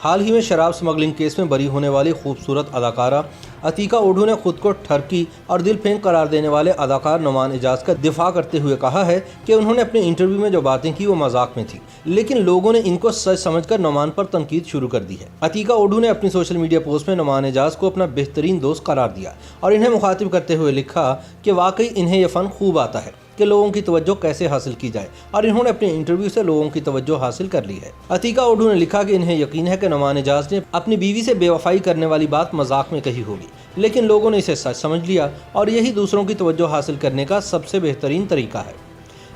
حال ہی میں شراب سمگلنگ کیس میں بری ہونے والی خوبصورت اداکارہ عتیقہ اوڈھو نے خود کو ٹھرکی اور دل پھینک قرار دینے والے اداکار نعمان اعجاز کا دفاع کرتے ہوئے کہا ہے کہ انہوں نے اپنے انٹرویو میں جو باتیں کی وہ مذاق میں تھی، لیکن لوگوں نے ان کو سچ سمجھ کر نعمان پر تنقید شروع کر دی ہے۔ عتیقہ اوڈھو نے اپنی سوشل میڈیا پوسٹ میں نعمان اعجاز کو اپنا بہترین دوست قرار دیا اور انہیں مخاطب کرتے ہوئے لکھا کہ واقعی انہیں یہ فن خوب آتا ہے کہ لوگوں کی توجہ کیسے حاصل کی جائے، اور انہوں نے اپنے انٹرویو سے لوگوں کی توجہ حاصل کر لی ہے۔ عتیقہ اوڈھو نے لکھا کہ انہیں یقین ہے کہ نعمان اعجاز نے اپنی بیوی سے بے وفائی کرنے والی بات مذاق میں کہی ہوگی، لیکن لوگوں نے اسے سچ سمجھ لیا اور یہی دوسروں کی توجہ حاصل کرنے کا سب سے بہترین طریقہ ہے۔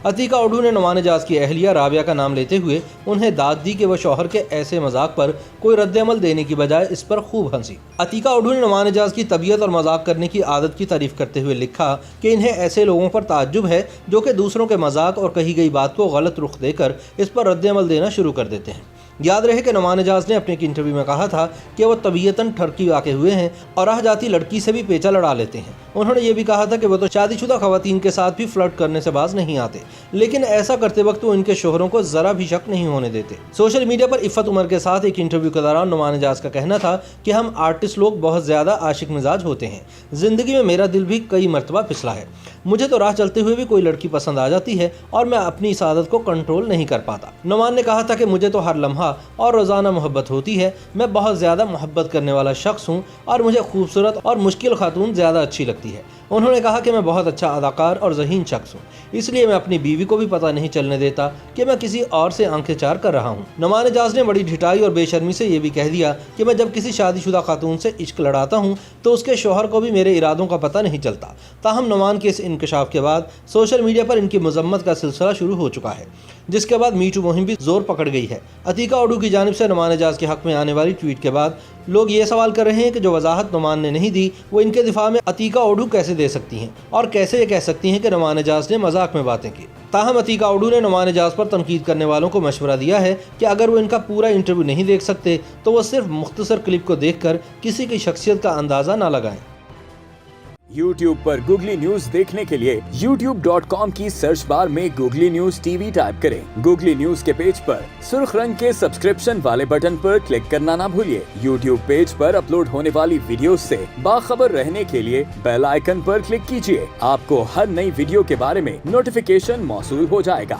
عتیقہ اوڈھو نے نعمان اعجاز کی اہلیہ رابعہ کا نام لیتے ہوئے انہیں داد دی کہ وہ شوہر کے ایسے مذاق پر کوئی رد عمل دینے کی بجائے اس پر خوب ہنسی۔ عتیقہ اوڈھو نے نعمان اعجاز کی طبیعت اور مذاق کرنے کی عادت کی تعریف کرتے ہوئے لکھا کہ انہیں ایسے لوگوں پر تعجب ہے جو کہ دوسروں کے مذاق اور کہی گئی بات کو غلط رخ دے کر اس پر رد عمل دینا شروع کر دیتے ہیں۔ یاد رہے کہ نعمان اعجاز نے اپنے ایک انٹرویو میں کہا تھا کہ وہ طبیعتاً ٹھرکی واقع ہوئے ہیں اور راہ جاتی لڑکی سے بھی پیچا لڑا لیتے ہیں۔ انہوں نے یہ بھی کہا تھا کہ وہ تو شادی شدہ خواتین کے ساتھ بھی فلرٹ کرنے سے باز نہیں آتے، لیکن ایسا کرتے وقت وہ ان کے شوہروں کو ذرا بھی شک نہیں ہونے دیتے۔ سوشل میڈیا پر عفت عمر کے ساتھ ایک انٹرویو کے دوران نعمان اعجاز کا کہنا تھا کہ ہم آرٹسٹ لوگ بہت زیادہ عاشق مزاج ہوتے ہیں، زندگی میں میرا دل بھی کئی مرتبہ پھسلا ہے، مجھے تو راہ چلتے ہوئے بھی کوئی لڑکی پسند آ جاتی ہے اور میں اپنی اس عادت کو کنٹرول نہیں کر پاتا۔ نعمان نے کہا تھا کہ مجھے تو ہر لمحہ اور روزانہ محبت ہوتی ہے، میں بہت زیادہ محبت کرنے والا شخص ہوں اور مجھے خوبصورت اور مشکل خاتون زیادہ اچھی لگتی ہے۔ انہوں نے کہا کہ میں بہت اچھا اداکار اور ذہین شخص ہوں، اس لیے میں اپنی بیوی کو بھی پتہ نہیں چلنے دیتا کہ میں کسی اور سے آنکھیں چار کر رہا ہوں۔ نعمان اعجاز نے بڑی ڈھٹائی اور بے شرمی سے یہ بھی کہہ دیا کہ میں جب کسی شادی شدہ خاتون سے عشق لڑاتا ہوں تو اس کے شوہر کو بھی میرے ارادوں کا پتہ نہیں چلتا۔ تاہم نعمان کے اس انکشاف کے بعد سوشل میڈیا پر ان کی مذمت کا سلسلہ شروع ہو چکا ہے، جس کے بعد میٹو مہم بھی زور پکڑ گئی ہے۔ عتیقہ اوڈھو کی جانب سے نعمان اعجاز کے حق میں آنے والی ٹویٹ کے بعد لوگ یہ سوال کر رہے ہیں کہ جو وضاحت نعمان نے نہیں دی وہ ان کے دفاع میں عتیقہ اوڈھو کیسے دے سکتی ہیں، اور کیسے یہ کہہ سکتی ہیں کہ نعمان اعجاز نے مذاق میں باتیں کی۔ تاہم عتیقہ اوڈھو نے نعمان اعجاز پر تنقید کرنے والوں کو مشورہ دیا ہے کہ اگر وہ ان کا پورا انٹرویو نہیں دیکھ سکتے تو وہ صرف مختصر کلپ کو دیکھ کر کسی کی شخصیت کا اندازہ نہ لگائیں۔ YouTube پر گوگلی نیوز دیکھنے کے لیے youtube.com کی سرچ بار میں googly news T V type کریں۔ گوگلی نیوز کے پیج پر سرخ رنگ کے سبسکرپشن والے بٹن پر کلک کرنا نہ بھولیے۔ YouTube پیج پر اپلوڈ ہونے والی ویڈیوز سے باخبر رہنے کے لیے بیل آئیکن پر کلک کیجیے۔ آپ کو ہر نئی ویڈیو کے بارے میں نوٹیفیکیشن موصول ہو جائے گا۔